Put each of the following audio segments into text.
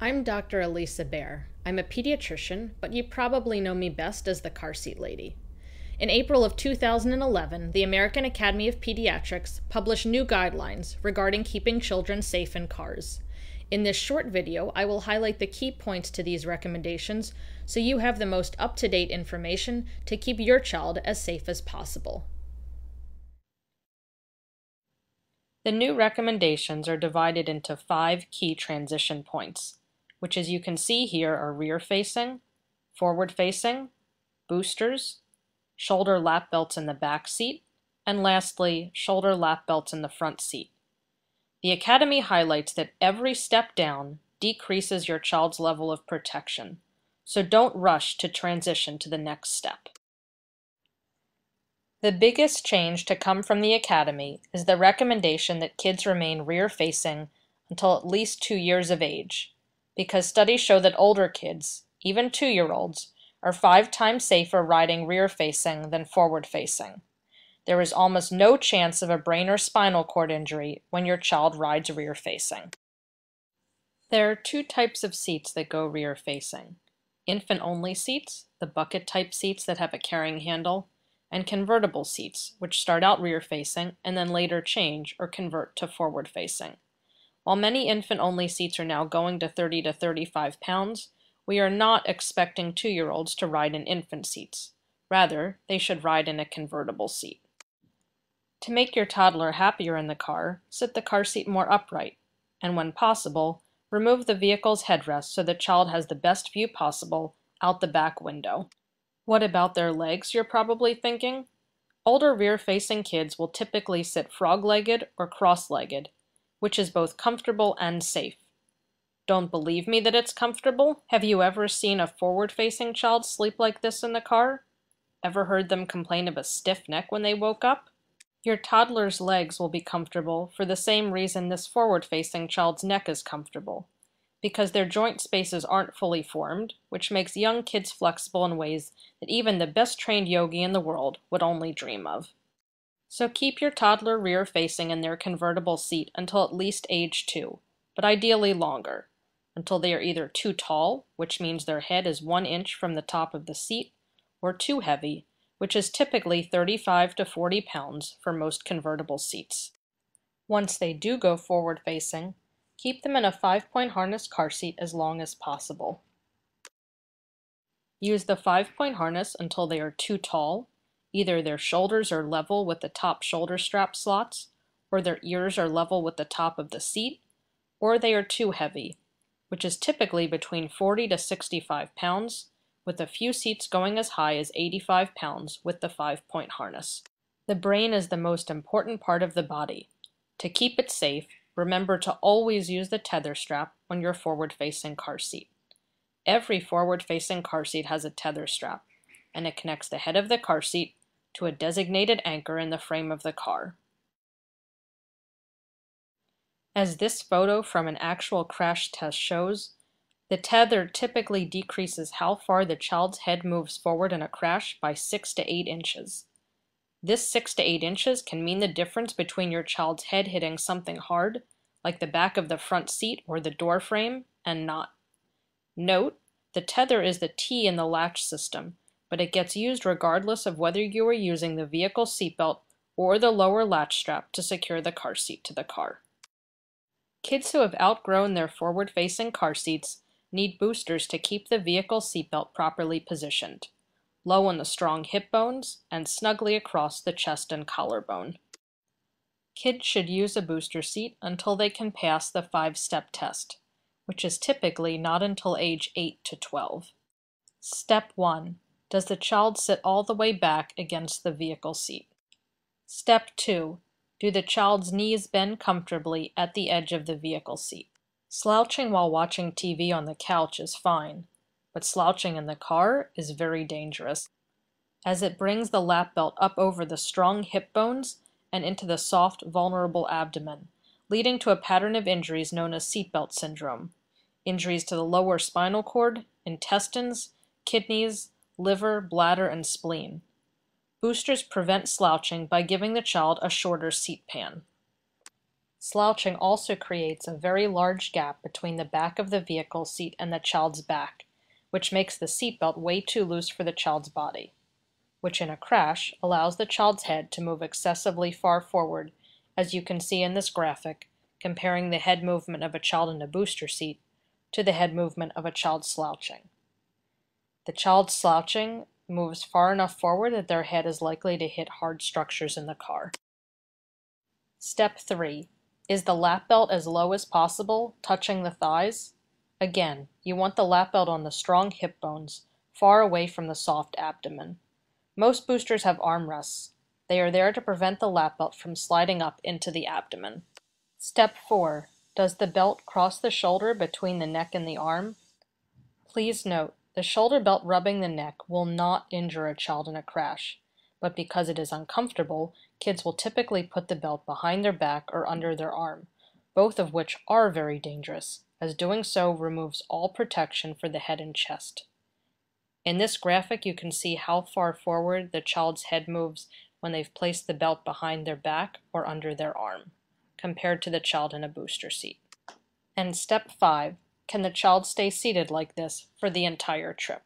I'm Dr. Alisa Baer. I'm a pediatrician, but you probably know me best as the car seat lady. In April of 2011, the American Academy of Pediatrics published new guidelines regarding keeping children safe in cars. In this short video, I will highlight the key points to these recommendations so you have the most up-to-date information to keep your child as safe as possible. The new recommendations are divided into 5 key transition points, which as you can see here are rear-facing, forward-facing, boosters, shoulder lap belts in the back seat, and lastly, shoulder lap belts in the front seat. The Academy highlights that every step down decreases your child's level of protection, so don't rush to transition to the next step. The biggest change to come from the Academy is the recommendation that kids remain rear-facing until at least 2 years of age, because studies show that older kids, even 2-year-olds, are 5 times safer riding rear-facing than forward-facing. There is almost no chance of a brain or spinal cord injury when your child rides rear-facing. There are 2 types of seats that go rear-facing: infant-only seats, the bucket-type seats that have a carrying handle, and convertible seats, which start out rear-facing and then later change or convert to forward-facing. While many infant-only seats are now going to 30 to 35 pounds, we are not expecting 2-year-olds to ride in infant seats. Rather, they should ride in a convertible seat. To make your toddler happier in the car, sit the car seat more upright, and when possible, remove the vehicle's headrest so the child has the best view possible out the back window. What about their legs, you're probably thinking? Older rear-facing kids will typically sit frog-legged or cross-legged, which is both comfortable and safe. Don't believe me that it's comfortable? Have you ever seen a forward-facing child sleep like this in the car? Ever heard them complain of a stiff neck when they woke up? Your toddler's legs will be comfortable for the same reason this forward-facing child's neck is comfortable, because their joint spaces aren't fully formed, which makes young kids flexible in ways that even the best trained yogi in the world would only dream of. So keep your toddler rear-facing in their convertible seat until at least age 2, but ideally longer, until they are either too tall, which means their head is 1 inch from the top of the seat, or too heavy, which is typically 35 to 40 pounds for most convertible seats. Once they do go forward-facing, keep them in a 5-point harness car seat as long as possible. Use the 5-point harness until they are too tall. Either their shoulders are level with the top shoulder strap slots, or their ears are level with the top of the seat, or they are too heavy, which is typically between 40 to 65 pounds, with a few seats going as high as 85 pounds with the 5-point harness. The brain is the most important part of the body. To keep it safe, remember to always use the tether strap on your forward-facing car seat. Every forward-facing car seat has a tether strap, and it connects the head of the car seat to a designated anchor in the frame of the car. As this photo from an actual crash test shows, the tether typically decreases how far the child's head moves forward in a crash by 6 to 8 inches. This 6 to 8 inches can mean the difference between your child's head hitting something hard, like the back of the front seat or the door frame, and not. Note, the tether is the T in the latch system, but it gets used regardless of whether you are using the vehicle seatbelt or the lower latch strap to secure the car seat to the car. Kids who have outgrown their forward-facing car seats need boosters to keep the vehicle seatbelt properly positioned, low on the strong hip bones and snugly across the chest and collarbone. Kids should use a booster seat until they can pass the 5-step test, which is typically not until age 8 to 12. Step 1. Does the child sit all the way back against the vehicle seat? Step 2. Do the child's knees bend comfortably at the edge of the vehicle seat? Slouching while watching TV on the couch is fine, but slouching in the car is very dangerous, as it brings the lap belt up over the strong hip bones and into the soft, vulnerable abdomen, leading to a pattern of injuries known as seatbelt syndrome. Injuries to the lower spinal cord, intestines, kidneys, liver, bladder, and spleen. Boosters prevent slouching by giving the child a shorter seat pan. Slouching also creates a very large gap between the back of the vehicle seat and the child's back, which makes the seatbelt way too loose for the child's body, which in a crash allows the child's head to move excessively far forward, as you can see in this graphic, comparing the head movement of a child in a booster seat to the head movement of a child slouching. The child slouching moves far enough forward that their head is likely to hit hard structures in the car. Step 3. Is the lap belt as low as possible, touching the thighs? Again, you want the lap belt on the strong hip bones, far away from the soft abdomen. Most boosters have armrests. They are there to prevent the lap belt from sliding up into the abdomen. Step 4. Does the belt cross the shoulder between the neck and the arm? Please note, the shoulder belt rubbing the neck will not injure a child in a crash, but because it is uncomfortable, kids will typically put the belt behind their back or under their arm, both of which are very dangerous, as doing so removes all protection for the head and chest. In this graphic, you can see how far forward the child's head moves when they've placed the belt behind their back or under their arm, compared to the child in a booster seat. And step 5, can the child stay seated like this for the entire trip?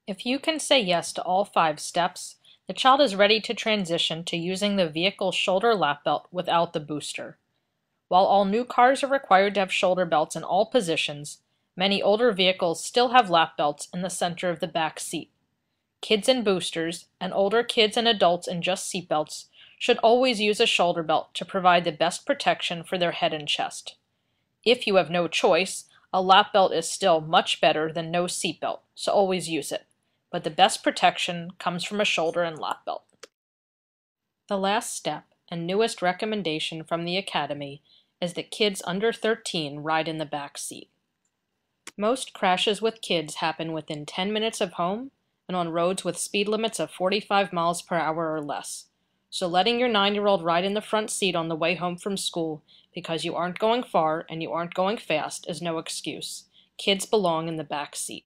If you can say yes to all 5 steps, the child is ready to transition to using the vehicle's shoulder lap belt without the booster. While all new cars are required to have shoulder belts in all positions, many older vehicles still have lap belts in the center of the back seat. Kids in boosters, and older kids and adults in just seatbelts, should always use a shoulder belt to provide the best protection for their head and chest. If you have no choice, a lap belt is still much better than no seatbelt, so always use it. But the best protection comes from a shoulder and lap belt. The last step and newest recommendation from the Academy is that kids under 13 ride in the back seat. Most crashes with kids happen within 10 minutes of home and on roads with speed limits of 45 miles per hour or less. So letting your 9-year-old ride in the front seat on the way home from school because you aren't going far and you aren't going fast is no excuse. Kids belong in the back seat.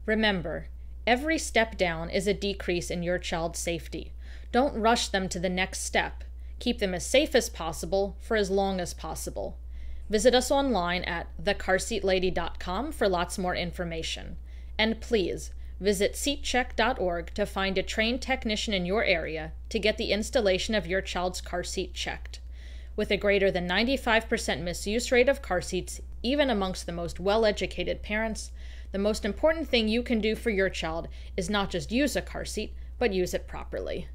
Remember, every step down is a decrease in your child's safety. Don't rush them to the next step. Keep them as safe as possible for as long as possible. Visit us online at thecarseatlady.com for lots more information. And please, visit seatcheck.org to find a trained technician in your area to get the installation of your child's car seat checked. With a greater than 95% misuse rate of car seats, even amongst the most well-educated parents, the most important thing you can do for your child is not just use a car seat, but use it properly.